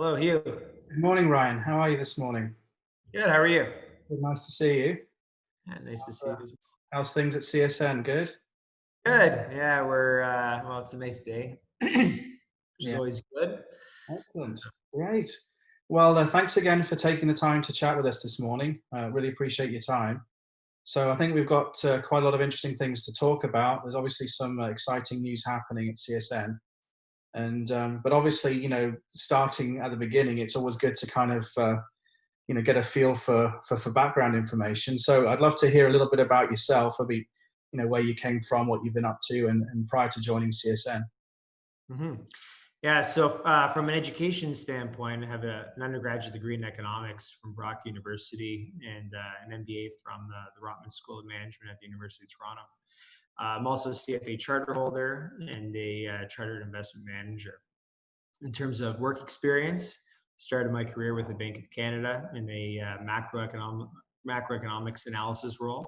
Hello, Hugh. Good morning, Ryan. How are you this morning? Good. How are you? Good, nice to see you. Yeah, nice to see you. How's things at CSN? Good? Good. Yeah, we're well. It's a nice day, which is Yeah, always good. excellent. Great. Well, thanks again for taking the time to chat with us this morning. Really appreciate your time. So, I think we've got quite a lot of interesting things to talk about. There's obviously some exciting news happening at CSN. But obviously, starting at the beginning, it's always good to kind of get a feel for background information. So I'd love to hear a little bit about yourself, maybe where you came from, what you've been up to, and prior to joining CSN. hmm Yeah. So, from an education standpoint, I have an undergraduate degree in economics from Brock University and an MBA from the Rotman School of Management at the University of Toronto. I'm also a CFA charter holder and a chartered investment manager. In terms of work experience, started my career with the Bank of Canada in a macroeconomics analysis role.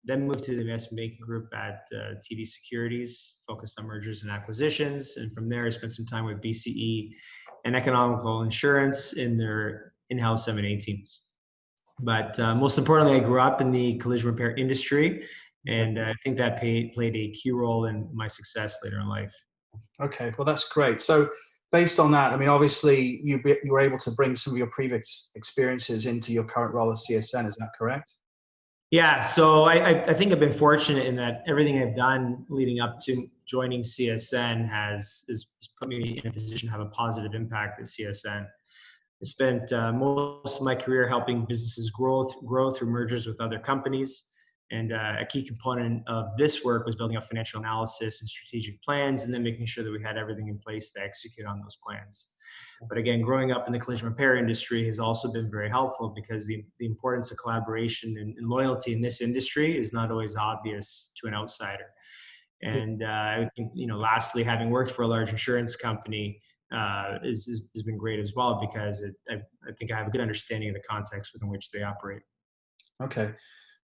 Then moved to the investment banking group at TD Securities, focused on mergers and acquisitions. And from there, I spent some time with BCE and Economical Insurance in their in-house M&A teams. But most importantly, I grew up in the collision repair industry, Okay. and I think that played a key role in my success later in life. Okay. Well, that's great. So based on that, I mean, obviously you were able to bring some of your previous experiences into your current role at CSN. Is that correct? Yeah, so I think I've been fortunate in that everything I've done leading up to joining CSN has put me in a position to have a positive impact at CSN. I spent most of my career helping businesses grow through mergers with other companies. And a key component of this work was building up financial analysis and strategic plans, and then making sure that we had everything in place to execute on those plans. But again, growing up in the collision repair industry has also been very helpful because the importance of collaboration and loyalty in this industry is not always obvious to an outsider. Yeah. And I think, lastly, having worked for a large insurance company has been great as well because I think I have a good understanding of the context within which they operate. Okay.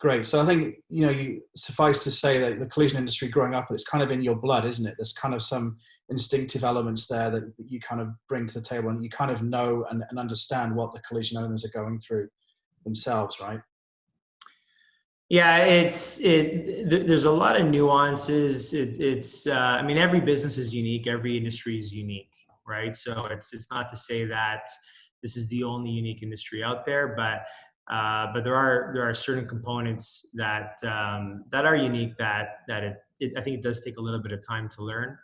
Great. So I think you suffice to say that the collision industry growing up, it's kind of in your blood, isn't it? There's kind of some instinctive elements there that you kind of bring to the table, and you kind of know and understand what the collision owners are going through themselves, right? Yeah, there's a lot of nuances. I mean, every business is unique, every industry is unique, right? So it's not to say that this is the only unique industry out there, but there are certain components that are unique that I think it does take a little bit of time to learn.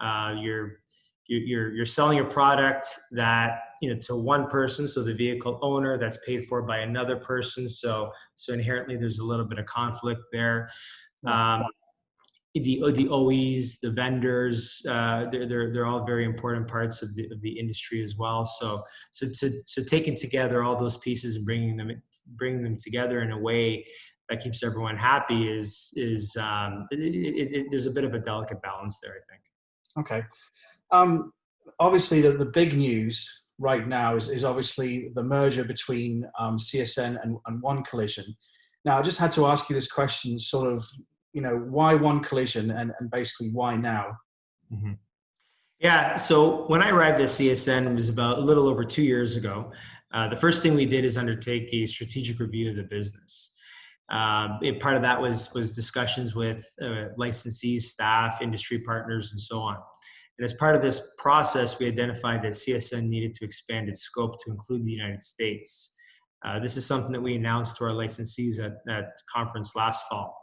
Uh, you're you're selling a product that to one person, so the vehicle owner, that's paid for by another person, so inherently there's a little bit of conflict there. Yeah. um, the OEs, the vendors, they're all very important parts of the industry as well. So taking together all those pieces and bringing them together in a way that keeps everyone happy there's a bit of a delicate balance there, I think. Okay. Um, Obviously, the big news right now is obviously the merger between CSN and One Collision. Now, I just had to ask you this question, sort of, why One Collision and basically why now? Mhm. Yeah. So when I arrived at CSN, it was about a little over 2 years ago. The first thing we did is undertake a strategic review of the business. Part of that was discussions with licensees, staff, industry partners, and so on. And as part of this process, we identified that CSN needed to expand its scope to include the United States. This is something that we announced to our licensees at conference last fall.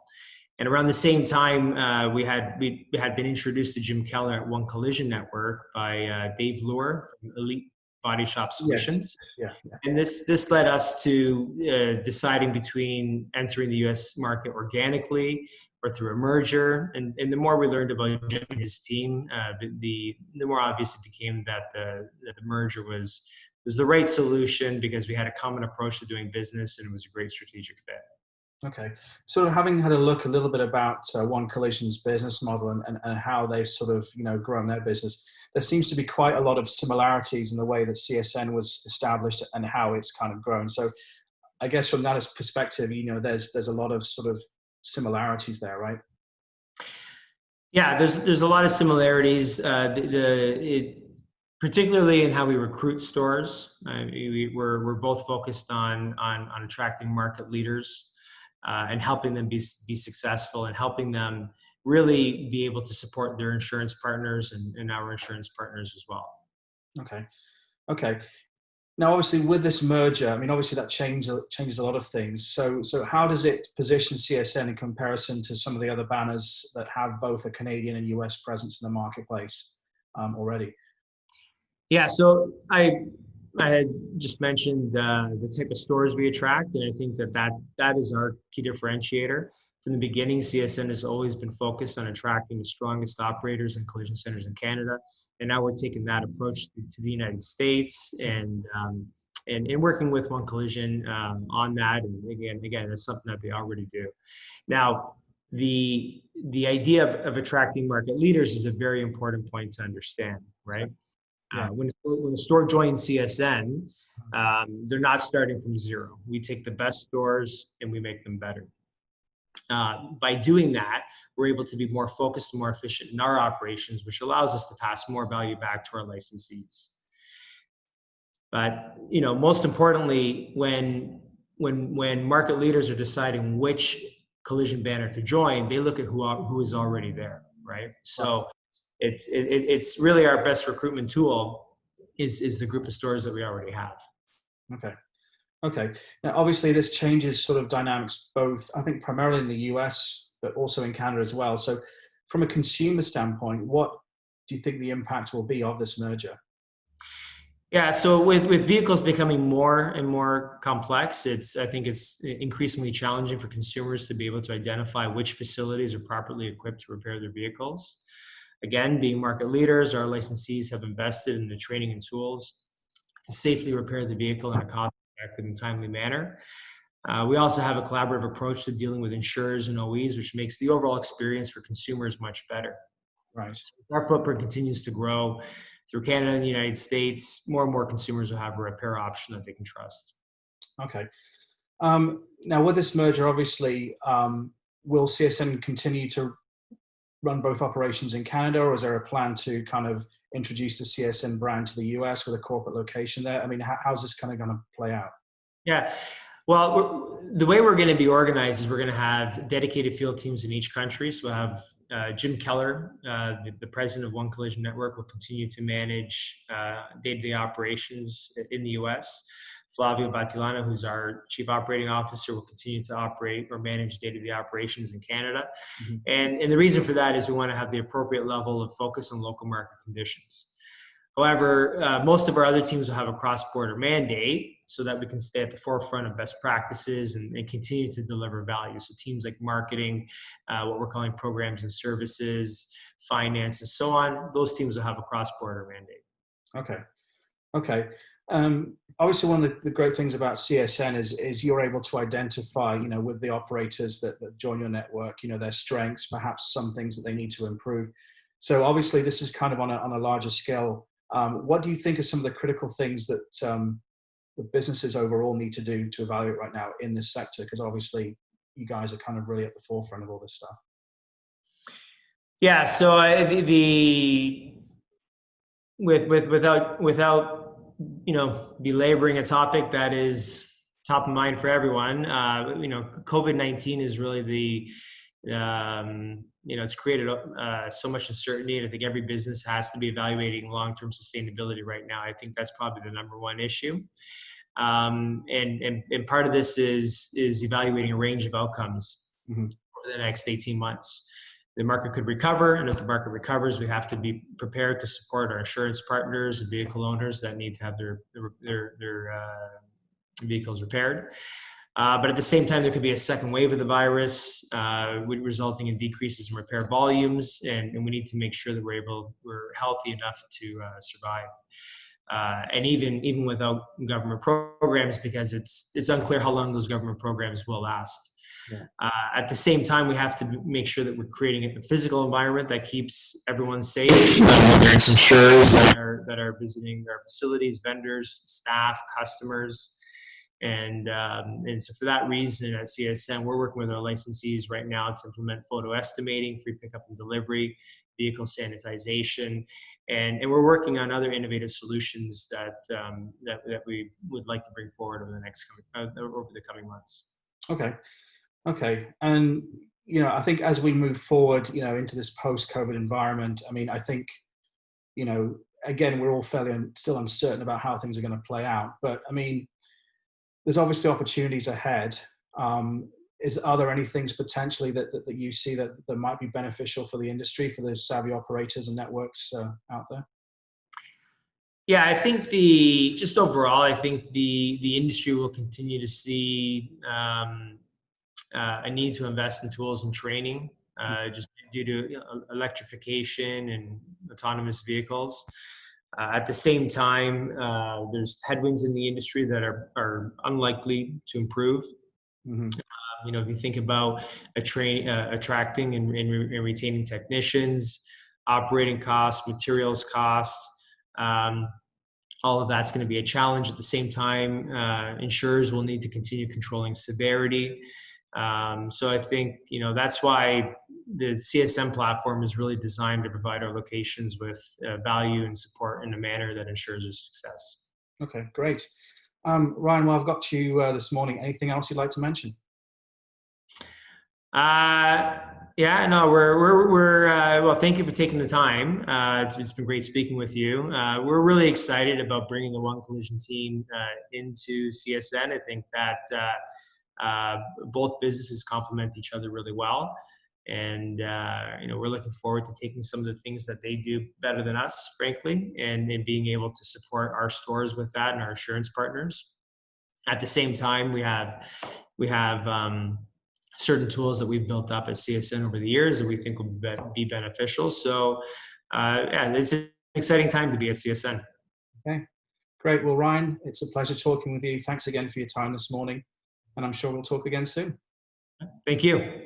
And around the same time, we had been introduced to Jim Keller at One Collision Network by Dave Lure from Elite Body Shop Yes. Solutions. Yeah. Yeah. And this led us to deciding between entering the U.S. market organically or through a merger. And the more we learned about Jim and his team, the more obvious it became that the merger was the right solution because we had a common approach to doing business and it was a great strategic fit. Okay. So having had a look a little bit about One Collision's business model and how they've sort of, grown their business, there seems to be quite a lot of similarities in the way that CSN was established and how it's kind of grown. So I guess from that perspective, there's a lot of sort of similarities there, right? Yeah, there's a lot of similarities. particularly in how we recruit stores. We're both focused on attracting market leaders and helping them be successful, and helping them really be able to support their insurance partners and our insurance partners as well. Okay. Okay. Now, obviously, with this merger, I mean, obviously that changes a lot of things. So how does it position CSN in comparison to some of the other banners that have both a Canadian and US presence in the marketplace already? Yeah, so I had just mentioned the type of stores we attract, and I think that is our key differentiator. From the beginning, CSN has always been focused on attracting the strongest operators and collision centers in Canada, and now we're taking that approach to the United States, and working with One Collision on that. And again, that's something that they already do. Now, the idea of attracting market leaders is a very important point to understand, right? Right. When the store joins CSN, they're not starting from zero. We take the best stores and we make them better. By doing that, we're able to be more focused and more efficient in our operations, which allows us to pass more value back to our licensees. But most importantly, when market leaders are deciding which collision banner to join, they look at who is already there, right? So it's really our best recruitment tool is the group of stores that we already have. Okay. Okay. Now, obviously, this changes sort of dynamics both, I think, primarily in the US, but also in Canada as well. So, from a consumer standpoint, what do you think the impact will be of this merger? Yeah, so with vehicles becoming more and more complex, I think it's increasingly challenging for consumers to be able to identify which facilities are properly equipped to repair their vehicles. Again, being market leaders, our licensees have invested in the training and tools to safely repair the vehicle in a cost-effective and timely manner. We also have a collaborative approach to dealing with insurers and OEs, which makes the overall experience for consumers much better. Right. So our footprint continues to grow through Canada and the United States. More and more consumers will have a repair option that they can trust. Okay. Now, with this merger, obviously, will CSN continue to run both operations in Canada, or is there a plan to kind of introduce the CSN brand to the US with a corporate location there? I mean, how's this kind of going to play out? Yeah. Well, the way we're going to be organized is we're going to have dedicated field teams in each country. So we'll have Jim Keller, the president of One Collision Network, will continue to manage day-to-day operations in the US. Flavio Battilano, who's our chief operating officer, will continue to operate or manage day-to-day operations in Canada. Mm-hmm. And the reason for that is we want to have the appropriate level of focus on local market conditions. However, most of our other teams will have a cross-border mandate so that we can stay at the forefront of best practices and continue to deliver value. So teams like marketing, what we're calling programs and services, finance, and so on, those teams will have a cross-border mandate. Okay. Okay. Obviously, one of the great things about CSN is you're able to identify, with the operators that join your network, their strengths, perhaps some things that they need to improve. So obviously, this is kind of on a larger scale. What do you think are some of the critical things that the businesses overall need to do to evaluate right now in this sector? Because obviously, you guys are kind of really at the forefront of all this stuff. Yeah. So without belaboring a topic that is top of mind for everyone, COVID-19 is really it's created so much uncertainty, and I think every business has to be evaluating long-term sustainability right now. I think that's probably the number one issue, and part of this is evaluating a range of outcomes over the next 18 months. The market could recover, and if the market recovers, we have to be prepared to support our insurance partners and vehicle owners that need to have their vehicles repaired. But at the same time, there could be a second wave of the virus, resulting in decreases in repair volumes, and we need to make sure that we're healthy enough to survive. And even without government programs, because it's unclear how long those government programs will last. Yeah. At the same time, we have to make sure that we're creating a physical environment that keeps everyone safe. Insurers that are visiting our facilities, vendors, staff, customers. And so for that reason at CSN, we're working with our licensees right now to implement photo estimating, free pickup and delivery, vehicle sanitization, and we're working on other innovative solutions that we would like to bring forward over the coming months. Okay. Okay. And, I think as we move forward, into this post-COVID environment, I mean, I think, again, we're all fairly still uncertain about how things are going to play out. But I mean, there's obviously opportunities ahead. Are there any things potentially that you see that might be beneficial for the industry, for the savvy operators and networks out there? Yeah, I think the industry will continue to see a need to invest in tools and training, just due to electrification and autonomous vehicles. At the same time, there's headwinds in the industry that are unlikely to improve. Mm-hmm. If you think about attracting and retaining technicians, operating costs, materials costs, all of that's going to be a challenge. At the same time, insurers will need to continue controlling severity. So I think that's why the CSM platform is really designed to provide our locations with value and support in a manner that ensures their success. Okay, great. Ryan, well, I've got you this morning. Anything else you'd like to mention? Yeah, no, we're well, thank you for taking the time. It's been great speaking with you. We're really excited about bringing the One Collision team into CSN. I think that both businesses complement each other really well. And, we're looking forward to taking some of the things that they do better than us, frankly, and being able to support our stores with that and our insurance partners. At the same time, we have certain tools that we've built up at CSN over the years that we think will be beneficial. So, yeah, it's an exciting time to be at CSN. Okay, great. Well, Ryan, it's a pleasure talking with you. Thanks again for your time this morning, and I'm sure we'll talk again soon. Thank you.